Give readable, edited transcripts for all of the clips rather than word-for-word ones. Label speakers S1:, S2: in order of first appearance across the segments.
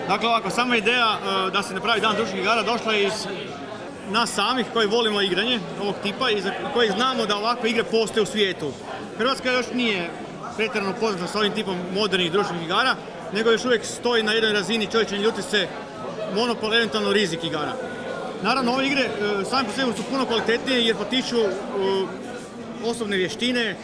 S1: Dakle, ovako, sama ideja da se napravi dan društvenih igara došla je iz nas samih koji volimo igranje ovog tipa i koji znamo da ovakve igre postoje u svijetu. Hrvatska još nije pretjerano poznata s ovim tipom modernih društvenih igara, nego još uvijek stoji na jednoj razini čovječne ljutice, monopol, eventualno rizik igara. Naravno, ove igre same po sebi su puno kvalitetnije jer potiču osobne vještine,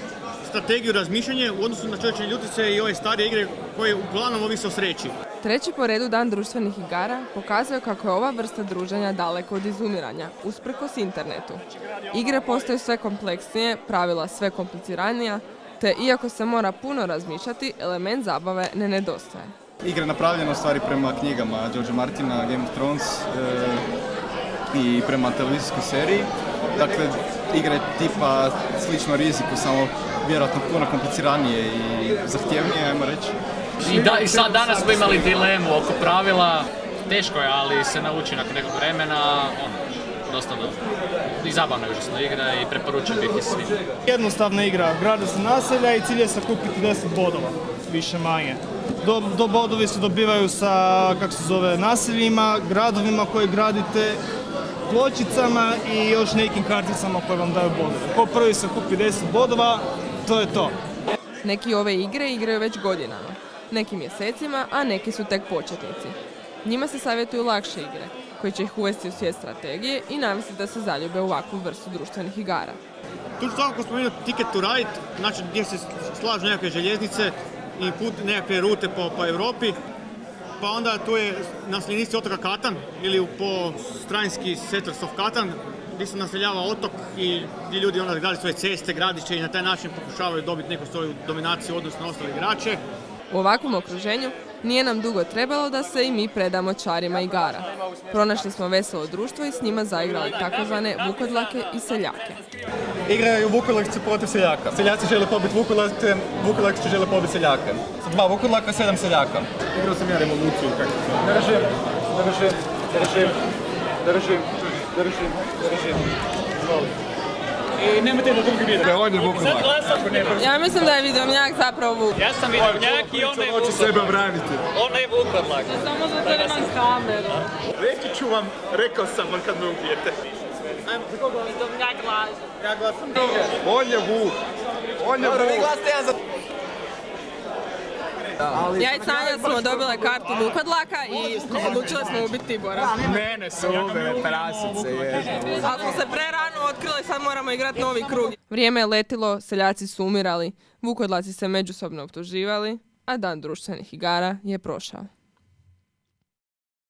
S1: strategiju razmišljanja u odnosu na čovječne ljutice i ove starije igre koje uglavnom ovise o sreći.
S2: Treći po redu dan društvenih igara pokazuje kako je ova vrsta druženja daleko od izumiranja, usprkos internetu. Igre postaju sve kompleksnije, pravila sve kompliciranija, te iako se mora puno razmišljati, element zabave ne nedostaje.
S3: Igra je napravljena u stvari prema knjigama George Martina, Game of Thrones i prema televizijskoj seriji. Dakle, igra je tipa slično riziku, samo vjerojatno puno kompliciranije i zahtjevnije, ajmo reći.
S4: I sad danas smo imali dilemu oko pravila, teško je, ali se nauči nakon nekog vremena, dosta dobro. I zabavna je užasno igra i preporučujem bih i svim.
S5: Jednostavna igra, grade se naselja i cilj je sakupiti 10 bodova, više manje. Bodovi se dobivaju sa, naseljima, gradovima koje gradite, pločicama i još nekim karticama koje vam daju bodove. Ko prvi sakupi 10 bodova, to je to.
S2: Neki ove igre igraju već godinama, neki mjesecima, a neki su tek početnici. Njima se savjetuju lakše igre, koji će ih uvesti u svijet strategije i navesti da se zaljube u ovakvu vrstu društvenih igara.
S1: Tu ću svakako spomenuti Ticket to Ride, znači gdje se slažu nekakve željeznice i put nekakve rute po Europi. Pa onda tu je naseljenici otoka Katan ili po stranički Settlers of Catan, gdje se naseljava otok i gdje ljudi onda grade svoje ceste, gradiće i na taj način pokušavaju dobiti neku svoju dominaciju odnosno na ostale igrače.
S2: U ovakvom okruženju nije nam dugo trebalo da se i mi predamo čarima igara. Pronašli smo veselo društvo i s njima zaigrali takozvane vukodlake i seljake.
S3: Igraju vukodlaci protiv seljaka. Seljaci žele pobiti vukodlake, vukodlaci žele pobiti seljake. Sa 2 vukodlaka, 7 seljaka. Igrao sam ja revoluciju, kako se... Držim.
S5: I nemojte da drugi vide.
S3: On je vukodlak.
S2: Ja mislim da je vidovnjak zapravo vuk.
S4: Ja sam vidovnjak i ona je vukodlak.
S3: Sebe braniti.
S4: Ona je vukodlak.
S2: Samo zato jer imam kameru.
S5: Reći ću vam, rekao sam vam kad me ubijete.
S2: Vidovnjak laže.
S5: Ja glasam.
S3: On je vuk. Dobro, vi glasite jedan za...
S2: Ja i Sanja smo dobile kartu vukodlaka i odlučile smo ubiti Tibora.
S3: Mene su ubile prasice, ježno.
S2: Ali smo se prerano otkrili, sad moramo igrati novi krug. Vrijeme je letilo, seljaci su umirali, vukodlaci se međusobno optuživali, a dan društvenih igara je prošao.